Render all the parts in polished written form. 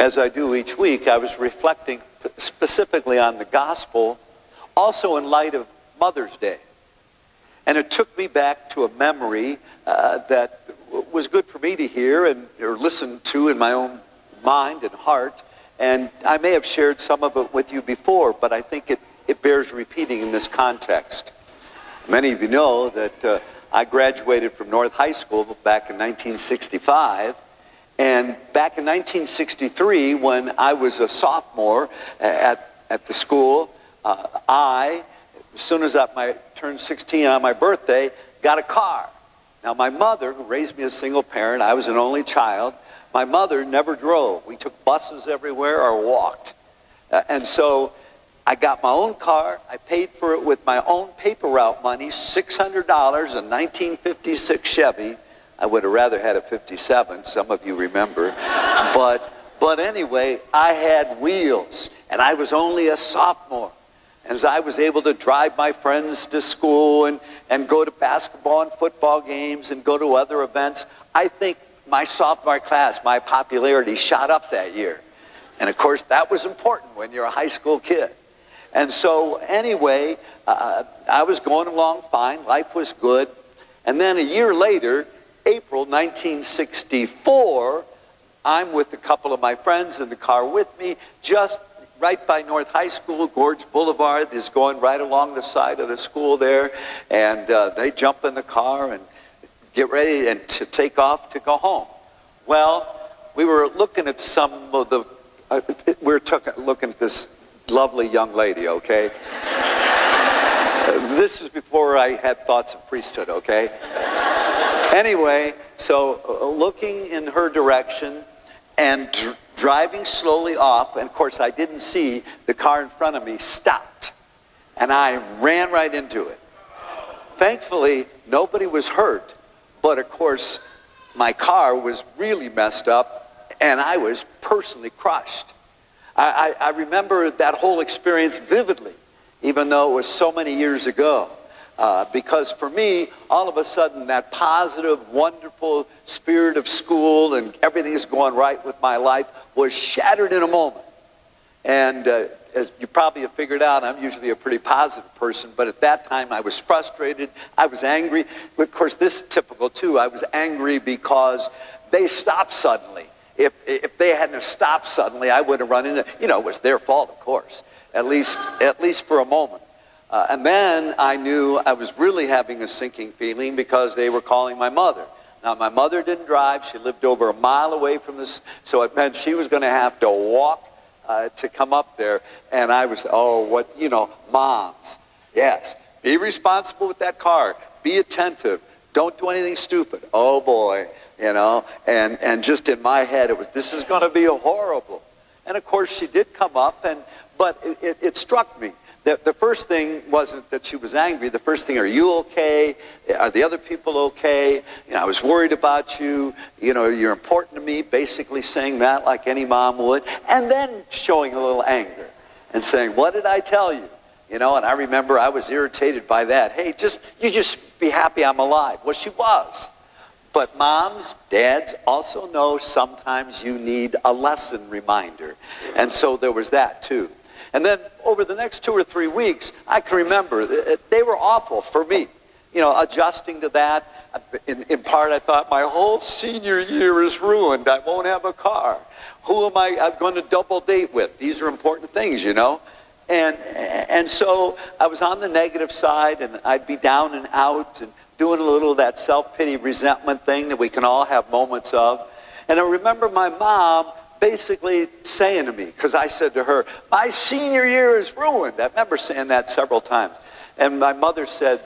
as I do each week, I was reflecting specifically on the gospel, also in light of Mother's Day. And it took me back to a memory that was good for me to hear or listen to in my own mind and heart. And I may have shared some of it with you before, but I think it bears repeating in this context. Many of you know that I graduated from North High School back in 1965. And back in 1963, when I was a sophomore at the school, as soon as I turned 16 on my birthday, got a car. Now my mother, who raised me as a single parent, I was an only child, my mother never drove. We took buses everywhere or walked. And so I got my own car. I paid for it with my own paper route money, $600, a 1956 Chevy. I would have rather had a 57, some of you remember. But anyway, I had wheels, and I was only a sophomore. And as I was able to drive my friends to school and go to basketball and football games and go to other events, I think my sophomore class, my popularity shot up that year. And of course, that was important when you're a high school kid. And so anyway, I was going along fine. Life was good. And then a year later, April 1964, I'm with a couple of my friends in the car with me, just right by North High School. Gorge Boulevard is going right along the side of the school there. And they jump in the car and get ready and to take off to go home. Well, we were looking at some of the, looking at this lovely young lady, okay? This is before I had thoughts of priesthood, okay? Anyway, so looking in her direction and driving slowly off, and of course I didn't see the car in front of me stopped, and I ran right into it. Thankfully, nobody was hurt, but of course my car was really messed up, and I was personally crushed. I remember that whole experience vividly, even though it was so many years ago. Because for me, all of a sudden, that positive, wonderful spirit of school and everything is going right with my life was shattered in a moment. And as you probably have figured out, I'm usually a pretty positive person, but at that time I was frustrated, I was angry. Of course, this is typical too. I was angry because they stopped suddenly. If they hadn't stopped suddenly, I would have run into, it was their fault, of course, at least for a moment. And then I knew I was really having a sinking feeling because they were calling my mother. Now, my mother didn't drive. She lived over a mile away from this, so it meant she was going to have to walk to come up there. And I was, moms, yes, be responsible with that car. Be attentive. Don't do anything stupid. Oh, boy, and just in my head, this is going to be horrible. And, of course, she did come up, but it struck me. The first thing wasn't that she was angry. The first thing, are you okay? Are the other people okay? I was worried about you. You're important to me, basically saying that like any mom would. And then showing a little anger and saying, what did I tell you? And I remember I was irritated by that. Hey, you just be happy I'm alive. Well, she was. But moms, dads also know sometimes you need a lesson reminder. And so there was that too. And then over the next 2 or 3 weeks, I can remember they were awful for me. Adjusting to that. In part, I thought my whole senior year is ruined. I won't have a car. Who am I going to double date with? These are important things, And so I was on the negative side, and I'd be down and out and doing a little of that self-pity resentment thing that we can all have moments of. And I remember my mom basically saying to me, because I said to her, my senior year is ruined. I remember saying that several times. And my mother said,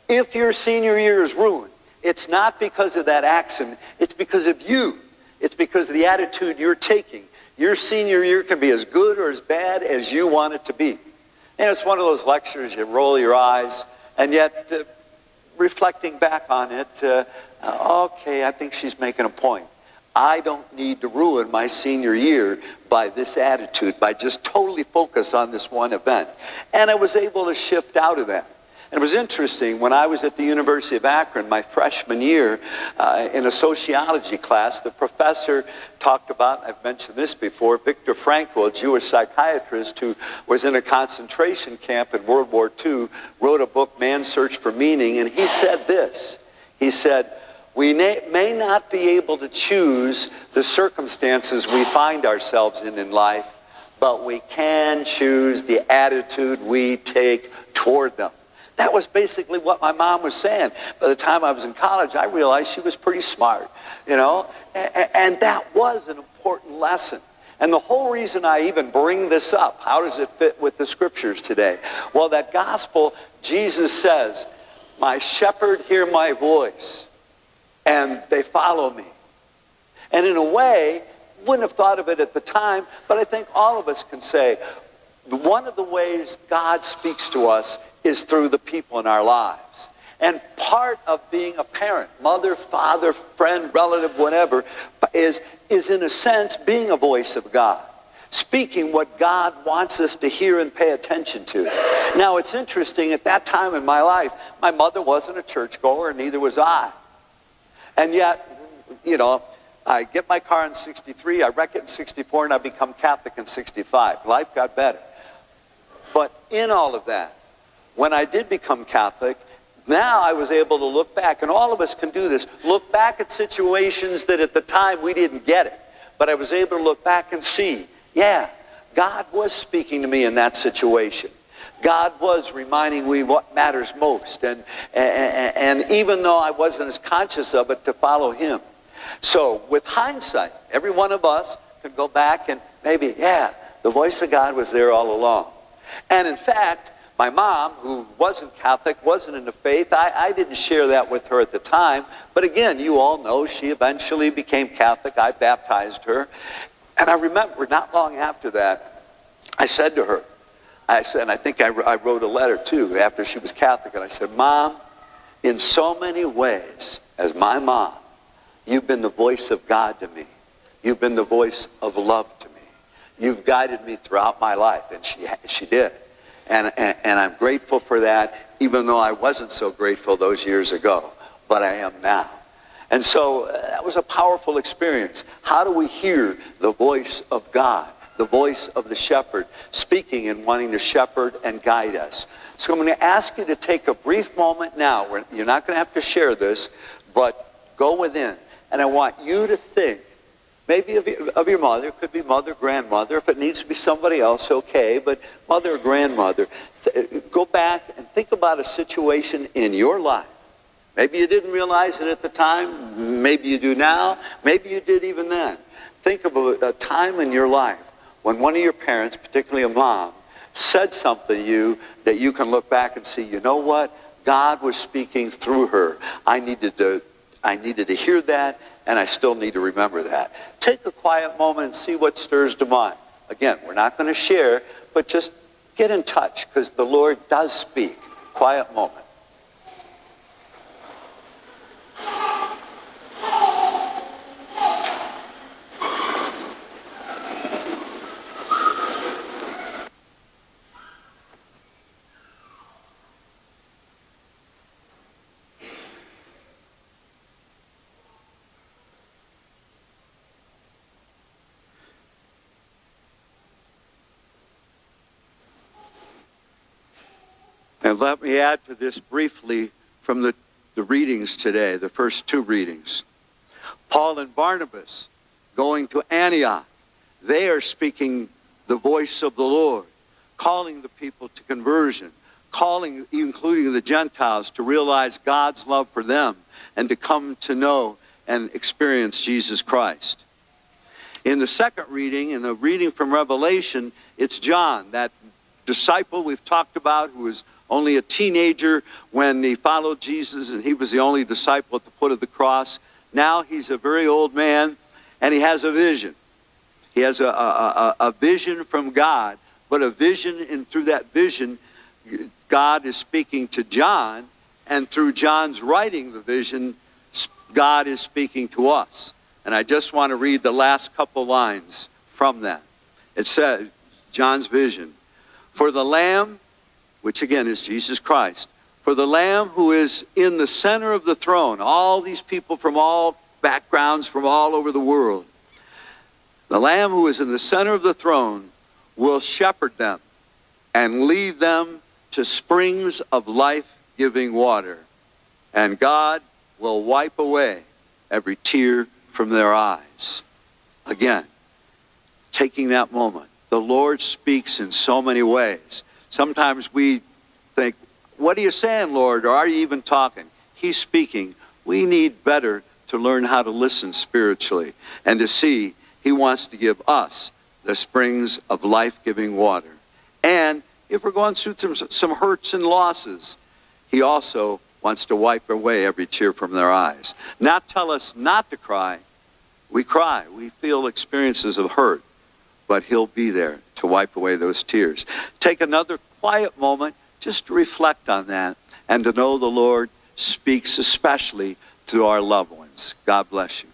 if your senior year is ruined, it's not because of that accident, it's because of you. It's because of the attitude you're taking. Your senior year can be as good or as bad as you want it to be. And it's one of those lectures, you roll your eyes, and yet reflecting back on it, okay, I think she's making a point. I don't need to ruin my senior year by this attitude, by just totally focus on this one event. And I was able to shift out of that. And it was interesting, when I was at the University of Akron my freshman year in a sociology class, the professor talked about, I've mentioned this before, Viktor Frankl, a Jewish psychiatrist who was in a concentration camp in World War II, wrote a book, Man's Search for Meaning, and he said this. He said, we may not be able to choose the circumstances we find ourselves in life, but we can choose the attitude we take toward them. That was basically what my mom was saying. By the time I was in college, I realized she was pretty smart, you know, and that was an important lesson. And the whole reason I even bring this up, how does it fit with the scriptures today? Well, that gospel, Jesus says, my shepherd hear my voice, and they follow me. And in a way, wouldn't have thought of it at the time, but I think all of us can say, one of the ways God speaks to us is through the people in our lives. And part of being a parent, mother, father, friend, relative, whatever, is in a sense being a voice of God, speaking what God wants us to hear and pay attention to. Now, it's interesting, at that time in my life, my mother wasn't a churchgoer, and neither was I. And yet, you know, I get my car in 63, I wreck it in 64, and I become Catholic in 65. Life got better. But in all of that, when I did become Catholic, now I was able to look back, and all of us can do this, look back at situations that at the time we didn't get it. But I was able to look back and see, yeah, God was speaking to me in that situation. God was reminding me what matters most. And even though I wasn't as conscious of it, to follow him. So with hindsight, every one of us can go back and maybe, yeah, the voice of God was there all along. And in fact, my mom, who wasn't Catholic, wasn't in the faith, I didn't share that with her at the time. But again, you all know she eventually became Catholic. I baptized her. And I remember not long after that, I said to her, I said, and I think I wrote a letter too after she was Catholic, and I said, Mom, in so many ways, as my mom, you've been the voice of God to me. You've been the voice of love to me. You've guided me throughout my life, and she did. And I'm grateful for that, even though I wasn't so grateful those years ago, but I am now. And so that was a powerful experience. How do we hear the voice of God, the voice of the shepherd, speaking and wanting to shepherd and guide us? So I'm going to ask you to take a brief moment now. You're not going to have to share this, but go within. And I want you to think, maybe of your mother. It could be mother, grandmother. If it needs to be somebody else, okay, but mother or grandmother. Go back and think about a situation in your life. Maybe you didn't realize it at the time. Maybe you do now. Maybe you did even then. Think of a time in your life when one of your parents, particularly a mom, said something to you that you can look back and see, you know what? God was speaking through her. I needed to hear that, and I still need to remember that. Take a quiet moment and see what stirs to mind. Again, we're not going to share, but just get in touch, because the Lord does speak. Quiet moment. And let me add to this briefly from the readings today, the first two readings. Paul and Barnabas going to Antioch. They are speaking the voice of the Lord, calling the people to conversion, calling, including the Gentiles, to realize God's love for them and to come to know and experience Jesus Christ. In the second reading, in the reading from Revelation, it's John, that disciple we've talked about, who was only a teenager when he followed Jesus, and he was the only disciple at the foot of the cross. Now he's a very old man, and he has a vision. He has a vision from God, but a vision, and through that vision, God is speaking to John, and through John's writing the vision, God is speaking to us. And I just want to read the last couple lines from that. It says, John's vision, for the Lamb, which again is Jesus Christ, For the Lamb who is in the center of the throne, all these people from all backgrounds, from all over the world, the Lamb who is in the center of the throne will shepherd them and lead them to springs of life-giving water. And God will wipe away every tear from their eyes. Again, taking that moment. The Lord speaks in so many ways. Sometimes we think, what are you saying, Lord? Or are you even talking? He's speaking. We need better to learn how to listen spiritually and to see he wants to give us the springs of life-giving water. And if we're going through some hurts and losses, he also wants to wipe away every tear from their eyes. Not tell us not to cry. We cry. We feel experiences of hurt. But he'll be there to wipe away those tears. Take another quiet moment just to reflect on that and to know the Lord speaks especially to our loved ones. God bless you.